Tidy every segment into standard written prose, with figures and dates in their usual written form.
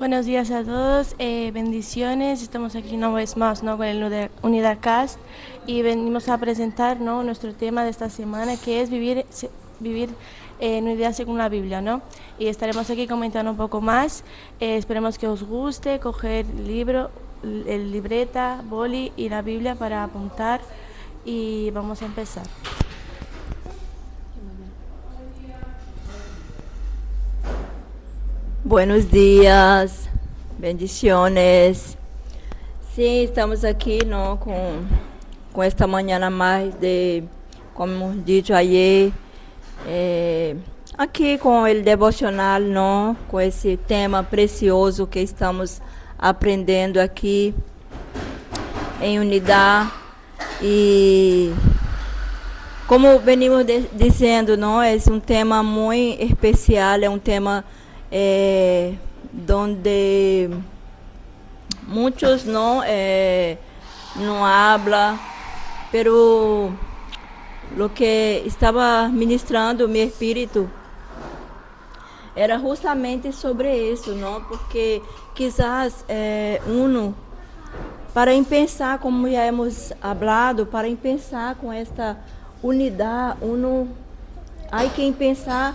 Buenos días a todos, bendiciones. Estamos aquí una vez más, ¿no?, con el Unidad Cast y venimos a presentar, ¿no?, nuestro tema de esta semana, que es vivir en unidad según la Biblia, ¿no? Y estaremos aquí comentando un poco más. Esperemos que os guste, coger libro, libreta, boli y la Biblia para apuntar y vamos a empezar. Buenos días, bendiciones. Sim, estamos aqui não, com esta manhã mais de, como dito ayer, aqui com o devocional, não, com esse tema precioso que estamos aprendendo aqui em unidade. E como venimos dizendo, não, é um tema muito especial, é um tema donde muchos no habla, pero lo que estaba ministrando mi espíritu era justamente sobre eso, ¿no? Porque quizás uno, para pensar, como ya hemos hablado, para pensar con esta unidad, uno hay que pensar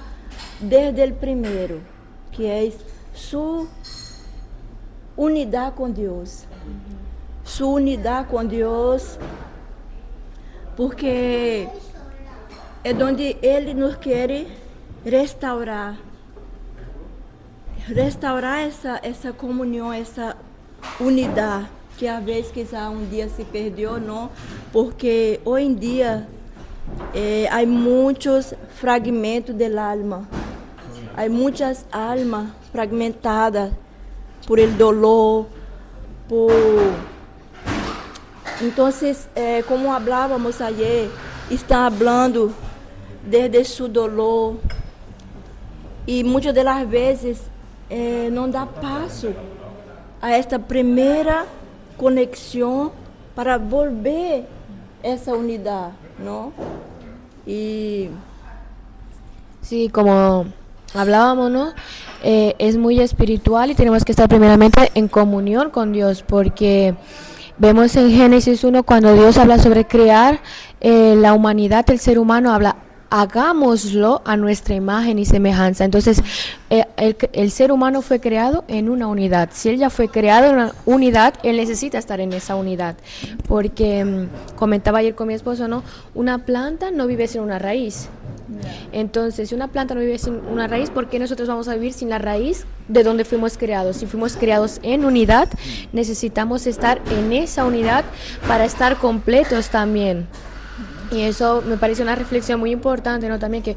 desde el primero, que é sua unidade com Deus. Sua unidade com Deus, porque é onde Ele nos quer restaurar. Restaurar essa comunhão, essa unidade, que às vezes quizá um dia se perdeu, não? Porque hoje em dia há muitos fragmentos da alma. Há muitas almas fragmentadas por el dolor, Então, como falávamos ayer, está falando desde seu dolor e muitas das vezes não dá passo a esta primeira conexão para volver essa unidade, não? E Sí, como hablábamos, ¿no? Es muy espiritual y tenemos que estar primeramente en comunión con Dios, porque vemos en Génesis 1 cuando Dios habla sobre crear la humanidad, el ser humano habla, hagámoslo a nuestra imagen y semejanza. Entonces, el ser humano fue creado en una unidad. Si él ya fue creado en una unidad, él necesita estar en esa unidad. Porque, comentaba ayer con mi esposo, ¿no? Una planta no vive sin una raíz. Entonces, si una planta no vive sin una raíz, ¿por qué nosotros vamos a vivir sin la raíz de donde fuimos creados? Si fuimos creados en unidad, necesitamos estar en esa unidad para estar completos también. Y eso me parece una reflexión muy importante, ¿no? También que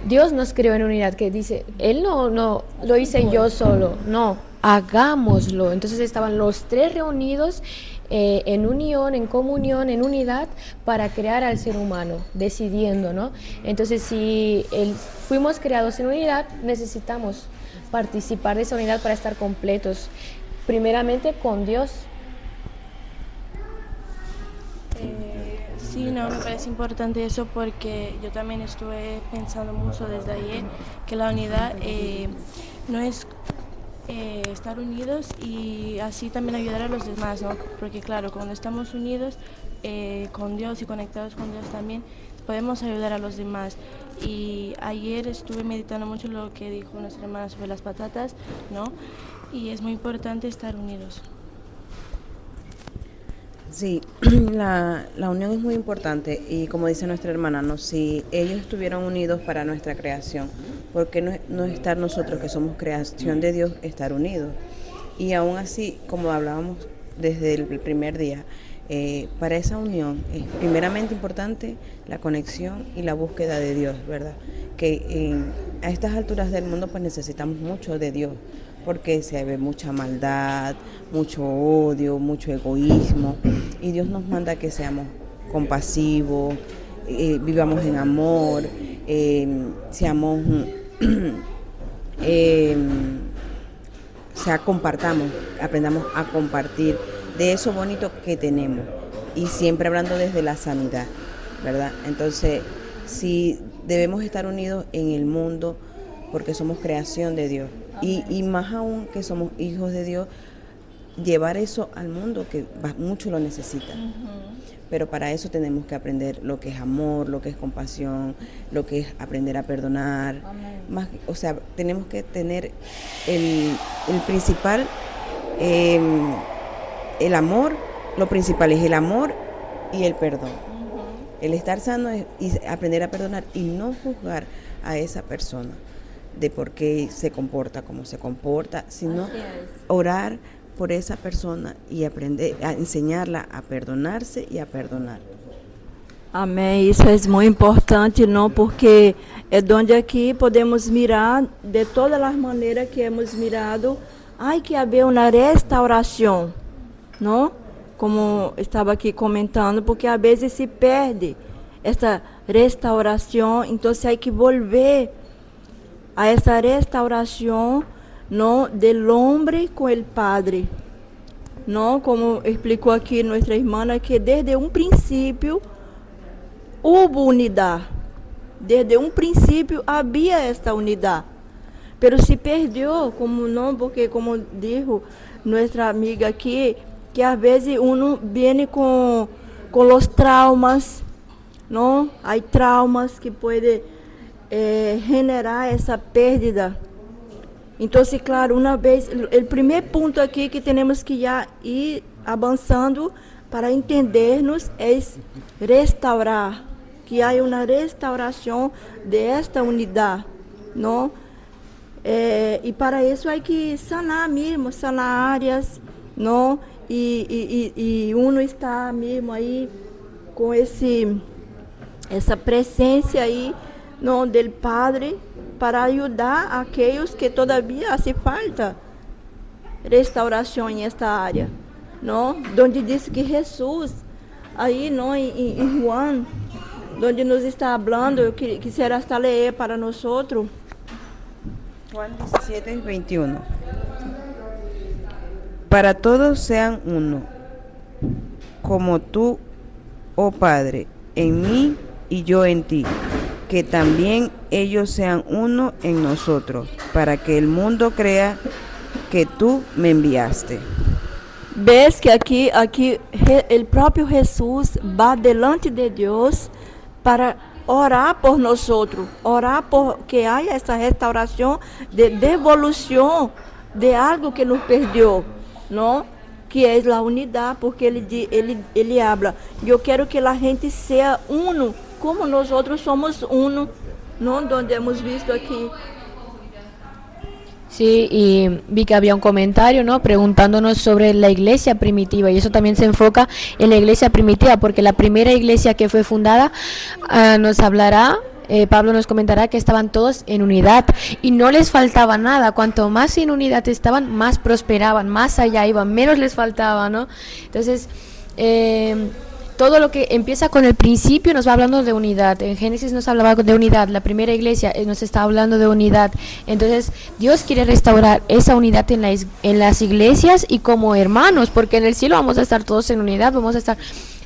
Dios nos creó en unidad, que dice, Él no lo hice yo solo, no, hagámoslo. Entonces estaban los tres reunidos en unión, en comunión, en unidad, para crear al ser humano, decidiendo, ¿no? Entonces, si fuimos creados en unidad, necesitamos participar de esa unidad para estar completos, primeramente con Dios. Sí, no, me parece importante eso porque yo también estuve pensando mucho desde ayer que la unidad no es estar unidos y así también ayudar a los demás, ¿no? Porque claro, cuando estamos unidos con Dios y conectados con Dios también podemos ayudar a los demás. Y ayer estuve meditando mucho lo que dijo nuestra hermana sobre las patatas, ¿no? Y es muy importante estar unidos. Sí, la unión es muy importante y como dice nuestra hermana, ¿no? Si ellos estuvieron unidos para nuestra creación, ¿por qué no estar nosotros, que somos creación de Dios, estar unidos? Y aún así, como hablábamos desde el primer día, para esa unión es primeramente importante la conexión y la búsqueda de Dios, ¿verdad? Que a estas alturas del mundo pues necesitamos mucho de Dios, porque se ve mucha maldad, mucho odio, mucho egoísmo, y Dios nos manda que seamos compasivos, vivamos en amor, seamos, compartamos, aprendamos a compartir de eso bonito que tenemos, y siempre hablando desde la sanidad, ¿verdad? Entonces, si debemos estar unidos en el mundo, porque somos creación de Dios. Y más aún que somos hijos de Dios, llevar eso al mundo que mucho lo necesita. Pero para eso tenemos que aprender lo que es amor, lo que es compasión, lo que es aprender a perdonar. Más, o sea, tenemos que tener el principal, el amor. Lo principal es el amor y el perdón. El estar sano es y aprender a perdonar y no juzgar a esa persona de por qué se comporta como se comporta, sino orar por esa persona y aprender a enseñarla a perdonarse y a perdonar. Amém, isso é muito importante, não? Porque é onde aqui podemos mirar de todas as maneiras que hemos mirado, há que haver uma restauração, não? Como estava aqui comentando, porque às vezes se perde essa restauração, então há que volver a essa restauração, não, del hombre com o Padre, não? Como explicou aqui nossa irmã, que desde um princípio hubo unidade. Desde um princípio havia esta unidade. Pero se perdeu, como não, porque como dijo nossa amiga aqui, que às vezes uno viene com os traumas, não? Há traumas que podem generar essa perda. Então, claro, uma vez, o primeiro ponto aqui que temos que já ir avançando para entendermos é restaurar, que há uma restauração desta unidade, não? E para isso há que sanar mesmo, sanar áreas, não? E uno está mesmo aí com essa presença aí, não, do Padre, para ajudar aqueles que todavia hace falta restauração em esta área, não? Onde diz que Jesus, aí, não, em Juan, onde nos está falando, eu quisiera hasta ler para nós. Juan 17:21. Para todos sean uno, como tú, oh Padre, en mí y yo en ti, que también ellos sean uno en nosotros, para que el mundo crea que tú me enviaste. Ves que aqui o próprio Jesus va delante de Deus para orar por nós, orar por que haja essa restauração de devolução de algo que nos perdeu, não? Que é a unidade, porque ele habla, eu quero que a gente seja uno, como nós outros somos uno, não? Donde hemos visto aqui. Sí, y vi que había un comentario, ¿no? Preguntándonos sobre la iglesia primitiva, y eso también se enfoca en la iglesia primitiva, porque la primera iglesia que fue fundada nos hablará, Pablo nos comentará que estaban todos en unidad y no les faltaba nada. Cuanto más en unidad estaban, más prosperaban, más allá iban, menos les faltaba, ¿no? Entonces, todo lo que empieza con el principio nos va hablando de unidad. En Génesis nos hablaba de unidad, la primera iglesia nos está hablando de unidad. Entonces Dios quiere restaurar esa unidad en las iglesias y como hermanos, porque en el cielo vamos a estar todos en unidad, vamos a estar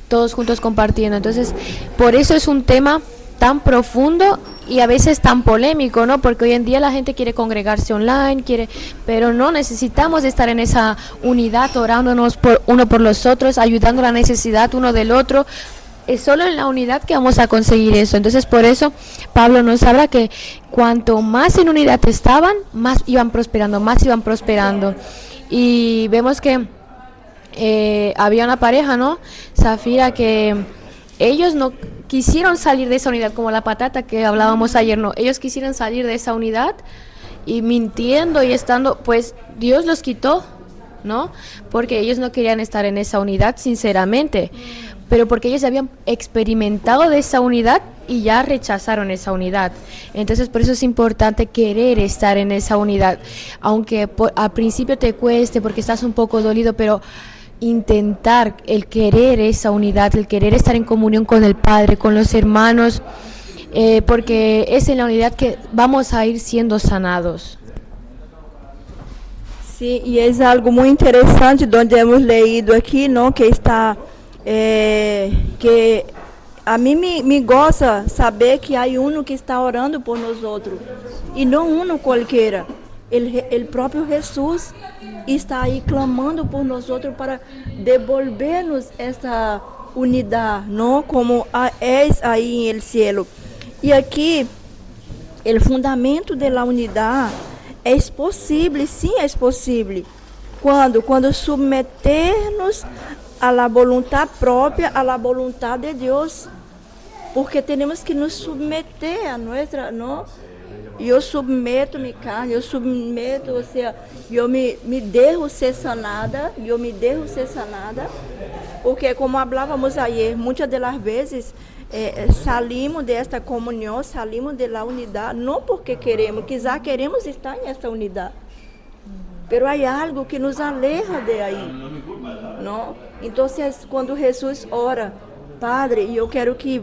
todos juntos compartiendo. Entonces por eso es un tema tan profundo y a veces tan polémico, ¿no? Porque hoy en día la gente quiere congregarse online, pero no, necesitamos estar en esa unidad, orándonos uno por los otros, ayudando a la necesidad uno del otro. Es solo en la unidad que vamos a conseguir eso. Entonces por eso Pablo nos habla que cuanto más en unidad estaban, más iban prosperando. Y vemos que había una pareja, ¿no? Zafira, que ellos no quisieron salir de esa unidad, como la patata que hablábamos ayer, no, ellos quisieron salir de esa unidad y mintiendo y estando, pues Dios los quitó, ¿no? Porque ellos no querían estar en esa unidad sinceramente, pero porque ellos habían experimentado de esa unidad y ya rechazaron esa unidad. Entonces por eso es importante querer estar en esa unidad, aunque al principio te cueste porque estás un poco dolido, pero intentar el querer esa unidad, el querer estar en comunión con el Padre, con los hermanos, porque es en la unidad que vamos a ir siendo sanados. Sí, y es algo muy interesante donde hemos leído aquí, ¿no? Que está, que a mí me goza saber que hay uno que está orando por nosotros, y no uno cualquiera, el propio Jesús está ahí clamando por nosotros para devolvernos esa unidad, ¿no? Como es ahí en el cielo. Y aquí, el fundamento de la unidad es posible, sim, é possível. Quando submeternos a la voluntad própria, a la voluntad de Deus. Porque temos que nos submeter a nuestra, ¿no? Eu submeto minha carne, eu submeto, ou seja, eu me dejo ser sanada, porque como falávamos ayer, muitas das vezes salimos desta comunhão, salimos da unidade, não porque queremos, quizá queremos estar nessa unidade, pero há algo que nos aleja de aí, não? Então, quando Jesus ora, Padre, eu quero que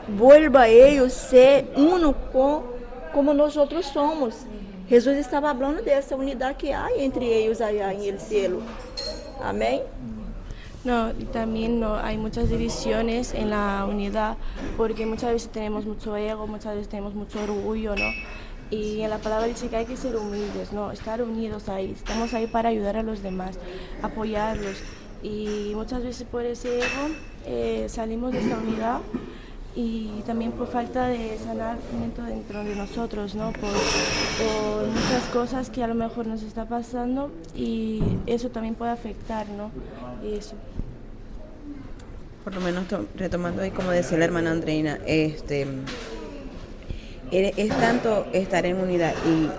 vuelva a ellos ser uno como nós somos. Jesus estava falando dessa unidade que há entre eles allá en el cielo. Amén. No, y también no, hay muchas divisiones en la unidad, porque muchas veces tenemos mucho ego, muchas veces tenemos mucho orgullo, ¿no? Y en la palabra dice que hay que ser humildes, ¿no? Estar unidos ahí, estamos ahí para ayudar a los demás, apoyarlos. Y muchas veces por ese ego salimos de esta unidad, y también por falta de sanamiento dentro de nosotros, ¿no? Por muchas cosas que a lo mejor nos está pasando, y eso también puede afectar, ¿no? Y eso. Por lo menos retomando ahí, como decía la hermana Andreina, es tanto estar en unidad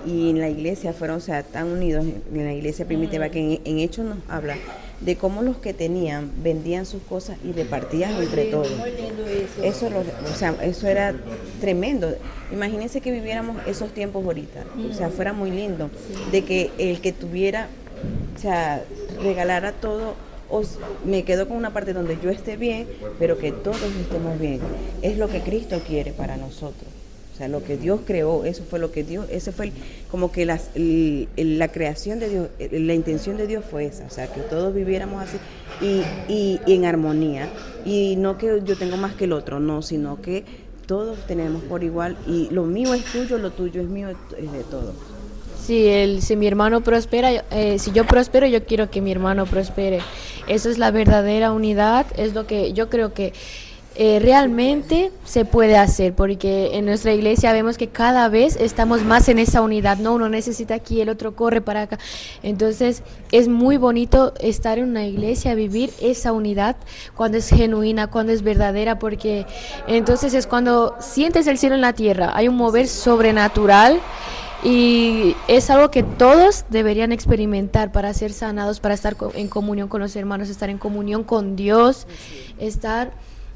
y en la iglesia fueron, o sea, tan unidos en la iglesia primitiva, que en Hechos nos habla de cómo los que tenían vendían sus cosas y repartían entre todos. Eso era tremendo. Imagínense que viviéramos esos tiempos ahorita, o sea, fuera muy lindo, de que el que tuviera, o sea, regalara todo, o me quedo con una parte donde yo esté bien, pero que todos estemos bien. Es lo que Cristo quiere para nosotros. O sea, lo que Dios creó, eso fue lo que Dios, ese fue como que la creación de Dios, la intención de Dios fue esa, o sea, que todos viviéramos así y en armonía, y no que yo tengo más que el otro, no, sino que todos tenemos por igual, y lo mío es tuyo, lo tuyo es mío, es de todos. Si mi hermano prospera, si yo prospero, yo quiero que mi hermano prospere. Eso es la verdadera unidad, es lo que yo creo que realmente se puede hacer, porque en nuestra iglesia vemos que cada vez estamos más en esa unidad, no, uno necesita aquí, el otro corre para acá. Entonces es muy bonito estar en una iglesia, vivir esa unidad cuando es genuina, cuando es verdadera, porque entonces es cuando sientes el cielo en la tierra, hay un mover sobrenatural. Y es algo que todos deberían experimentar para ser sanados, para estar en comunión con los hermanos, estar en comunión con Dios, estar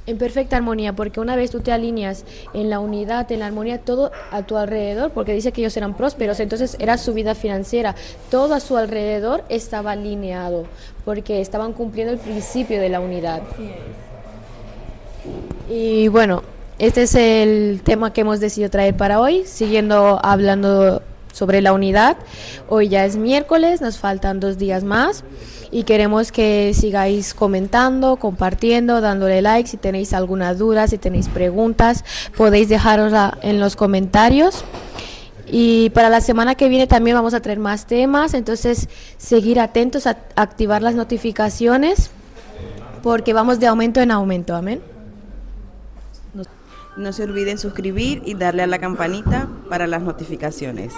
en perfecta armonía, porque una vez tú te alineas en la unidad, en la armonía, todo a tu alrededor, porque dice que ellos eran prósperos, entonces era su vida financiera, todo a su alrededor estaba alineado, porque estaban cumpliendo el principio de la unidad. Y bueno, este es el tema que hemos decidido traer para hoy, siguiendo hablando sobre la unidad. Hoy ya es miércoles, nos faltan 2 días más y queremos que sigáis comentando, compartiendo, dándole like. Si tenéis alguna duda, si tenéis preguntas, podéis dejarosla en los comentarios. Y para la semana que viene también vamos a traer más temas, entonces seguir atentos, a activar las notificaciones, porque vamos de aumento en aumento. Amén. No se olviden suscribir y darle a la campanita para las notificaciones.